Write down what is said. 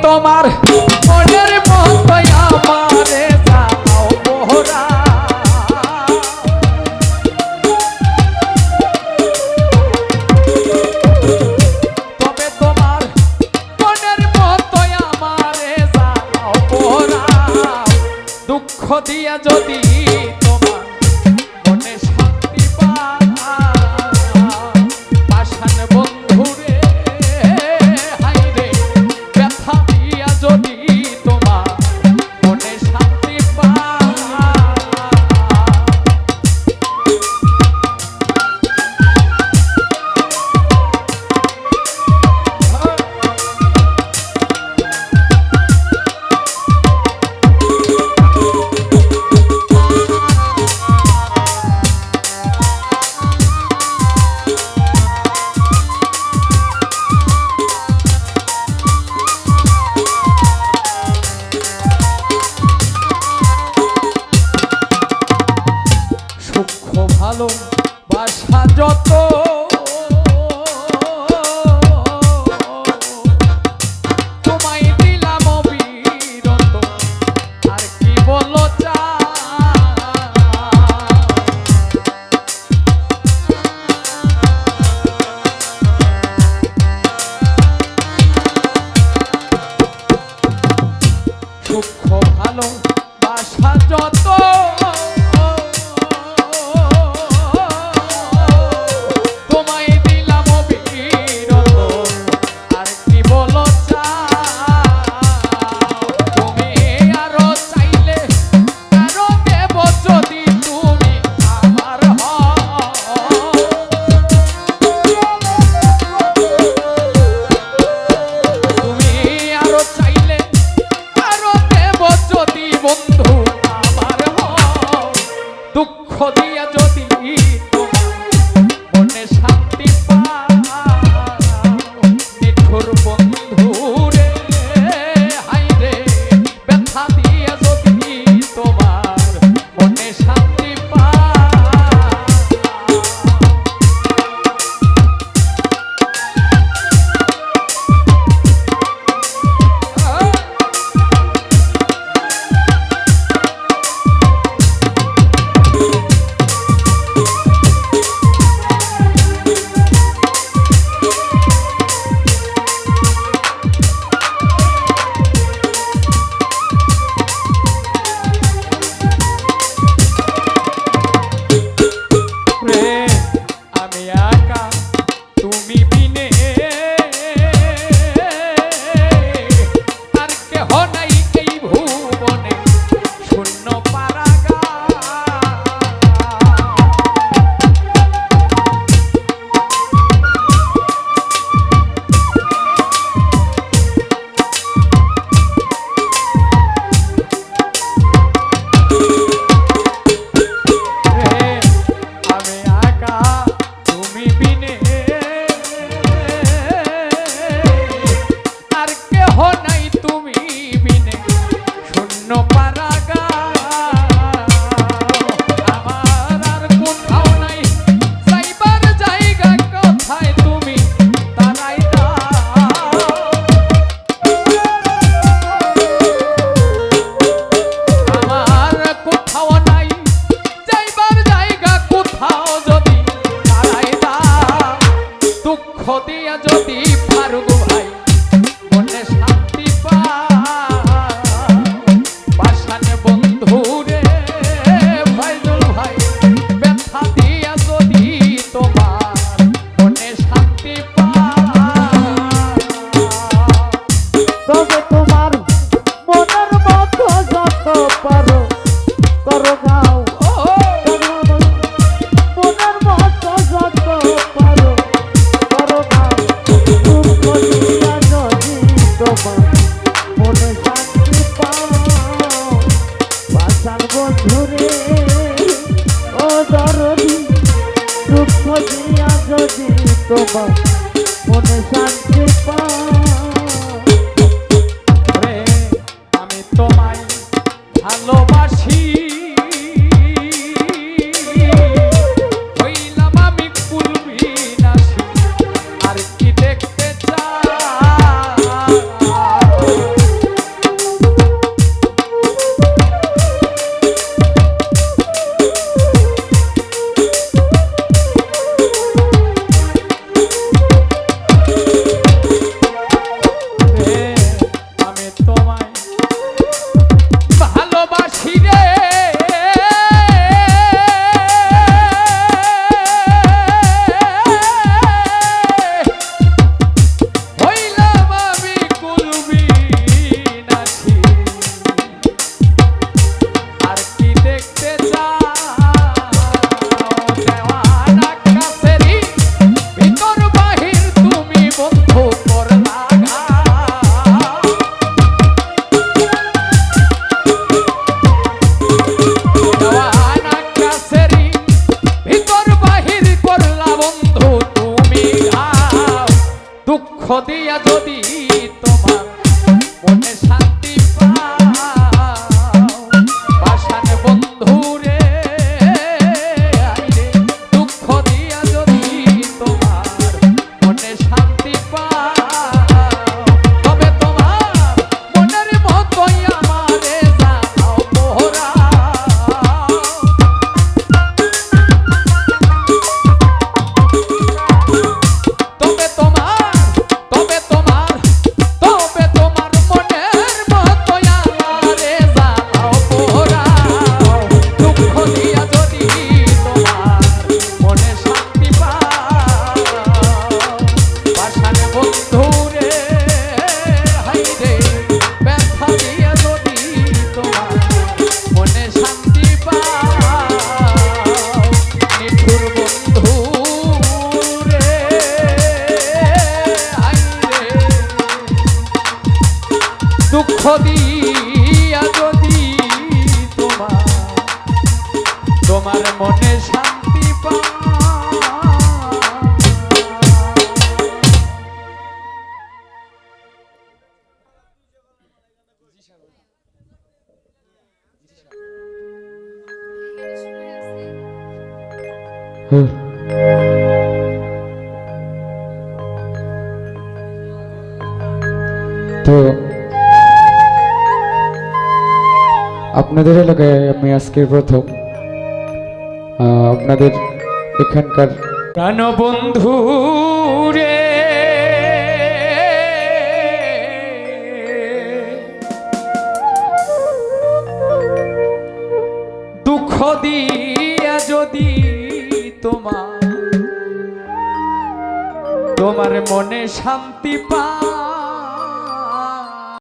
তোমার মনের মতোই আমারে জ্বালাও পোহরা তবে তোমার মনের মতোই আমারে জ্বালাও পোহরা দুঃখ দিয়া যদি তোমার মনে শান্তি পাষাণ বন্ধুরে হাইরে ব্যথা দিয়া যদি তোমার মনে শান্তি ভালো বাসা যত তোমায় দিলাম অবিরত আর কি বলো সূক্ষ্ম ভালো বাসা যত দুঃখ দিয়া যদি মনে শান্তি নিঠুর বন্ধুরে হাইরে ব্যথা দিয়া যদি তোমার মনে শান্তি দিয়া যদি ফারুক ভাই মনে শান্তি পাষাণ বন্ধুরে ফাইজুল ভাই ব্যথা দিয়া যদি তোমার মনে শান্তি তবে তোমার মনের মতো যত পারো করো গাও মনের মতো যত পারো করো গাও দুঃখ দিয়া যদি তোমার মনে শান্তি পাও পাষাণ বন্ধুরে ও দরদি দুঃখ দিয়া যদি তোমার মনে শান্তি পাও তোমায় ভালোবাসি হইলাম আমি কুলবিনাশী আর কি দেখতে চাই দিয়া যদি তোমার মনে শান্তি পাও পাষাণ বন্ধু রে আইরে দুঃখ দিয়া যদি তোমার মনে শান্তি পাও তবে তোমার মনের মতোই আমারে জানাও মোহরা তবে তোমার মনের মতোই আমারে জানাও মোহরা দুঃখ দিয়া যদি তোমার মনে শান্তি পাও পাষাণ বন্ধু রে হাইরে ব্যথা দিয়া যদি তোমার মনে শান্তি পাও নিঠুর বন্ধু রে হাইরে দুঃখ দিয়া যদি তোমার মনে শান্তি পাও তো আপনাদের এলাকায় আমি আজকে প্রথম আপনাদের এখানকার প্রাণবন্ধু রে দুঃখ দিয়া যদি তোমার মনে শান্তি পাও